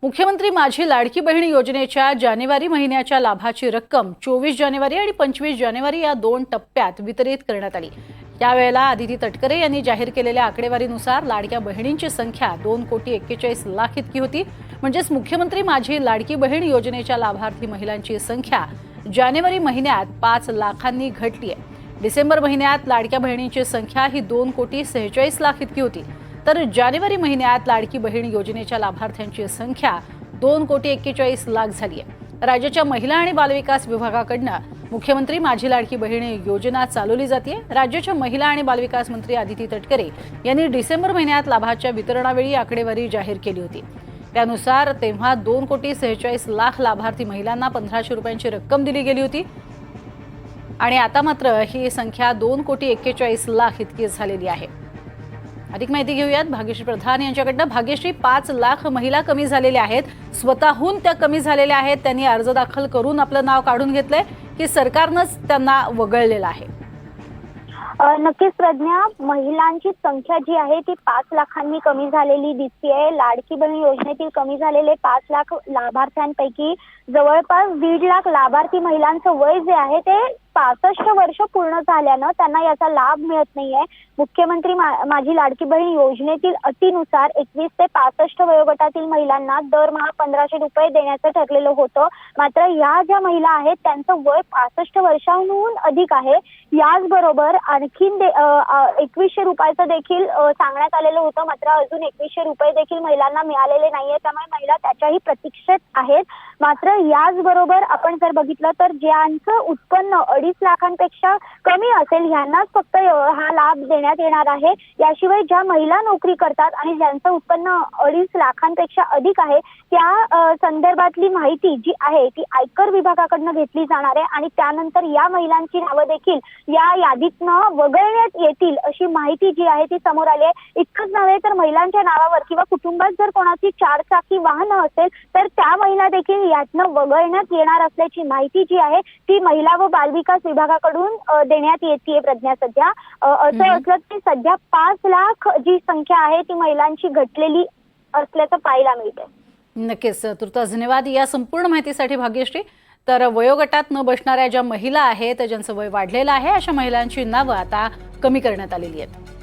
मुख्यमंत्री माझी लाडकी बहीण योजनेच्या जानेवारी महिन्याच्या लाभाची रक्कम 24 जानेवारी आणि 25 जानेवारी या 2 टप्प्यात वितरित करण्यात आली। यावेळेला आदिती तटकरे यांनी जाहीर केलेल्या आकडेवारीनुसार लाडक्या बहिणींची संख्या 2,41,00,000 इतकी होती। म्हणजेच मुख्यमंत्री माझी लाडकी बहीण योजनेच्या लाभार्थी महिलांची संख्या जानेवारी महिन्यात 5 लाखांनी घटली आहे। डिसेंबर महिन्यात लाडक्या बहिणींची संख्या ही 2,46,00,000 इतकी होती। तर जानेवारी महिन्यात लाडकी बहीण योजनेच्या लाभार्थ्यांची संख्या 2,41,00,000 झाली आहे। राज्याच्या महिला आणि बालविकास विभागाकडून मुख्यमंत्री माझी लाडकी बहीण योजना चालवली जाते। राज्याच्या महिला आणि बालविकास मंत्री आदिती तटकरे यांनी डिसेंबर महिन्यात लाभाच्या वितरणावेळी आकडेवारी जाहीर केली होती। त्यानुसार तेव्हा 2,46,00,000 लाभार्थी महिलांना 1,500 रुपयांची रक्कम दिली गेली होती आणि आता मात्र ही संख्या 2,41,00,000 इतकी झालेली आहे। अधिक माहिती घेऊयात भाग्यश्री प्रधान यांच्याकडून। भाग्यश्री, 5 लाख महिला कमी झालेल्या आहेत, स्वतःहून त्या कमी झालेल्या आहेत, त्यांनी अर्ज दाखल करून आपलं नाव काढून घेतलंय की सरकारनंच त्यांना वगळलेलं आहे? नक्कीच प्रज्ञा, महिलांची संख्या जी आहे ती 5 लाखांनी कमी झालेली दिसतेय। लाडकी बहीण योजनेतील कमी झालेले 5 लाख लाभार्थ्यांपैकी जवळपास 1.5 लाख लाभार्थी महिलांचं वय जे आहे ते 65 वर्ष पूर्ण झाल्यानं त्यांना याचा लाभ मिळत नाहीये। मुख्यमंत्री माझी लाडकी बहीण योजनेतील अटीनुसार 21 ते 65 वयोगटातील महिलांना दरमहा 1,500 रुपये देण्याचं ठरलेलं होतं। मात्र या ज्या महिला आहेत त्यांचं वय 65 वर्षांहून अधिक आहे। याचबरोबर आणखीन 2100 रुपयाचं देखील सांगण्यात आलेलं होतं, मात्र अजून 2100 रुपये देखील महिलांना मिळालेले नाहीये। त्यामुळे महिला त्याच्याही प्रतीक्षेत आहेत। मात्र याचबरोबर आपण जर बघितलं तर ज्यांचं उत्पन्न 2.5 लाखांपेक्षा कमी असेल यांनाच फक्त हा लाभ देण्यात येणार आहे। याशिवाय ज्या महिला नोकरी करतात आणि ज्यांचं उत्पन्न 2.5 लाखांपेक्षा अधिक आहे त्या संदर्भातली माहिती जी आहे ती आयकर विभागाकडून घेतली जाणार आहे आणि त्यानंतर या महिलांची नावं देखील या यादीतनं वगळण्यात येतील अशी माहिती जी आहे ती समोर आली आहे। इतकंच नव्हे तर महिलांच्या नावावर किंवा कुटुंबात जर कोणाची 4 चाकी वाहन असेल तर त्या महिला देखील यातनं वगळण्यात येणार असल्याची माहिती जी आहे ती महिला व बालविकास विभागाकडून देण्यात येते। प्रज्ञा, सध्या असं असलं की सध्या 5 लाख जी संख्या आहे ती महिलांची घटलेली असल्याचं पाहायला मिळते। नक्कीच, तुर्तास धन्यवाद या संपूर्ण माहितीसाठी भाग्यश्री। तर वयोगटात न बसणाऱ्या ज्या महिला आहेत, ज्यांचं वय वाढलेलं आहे, अशा महिलांची नावं आता कमी करण्यात आलेली आहेत।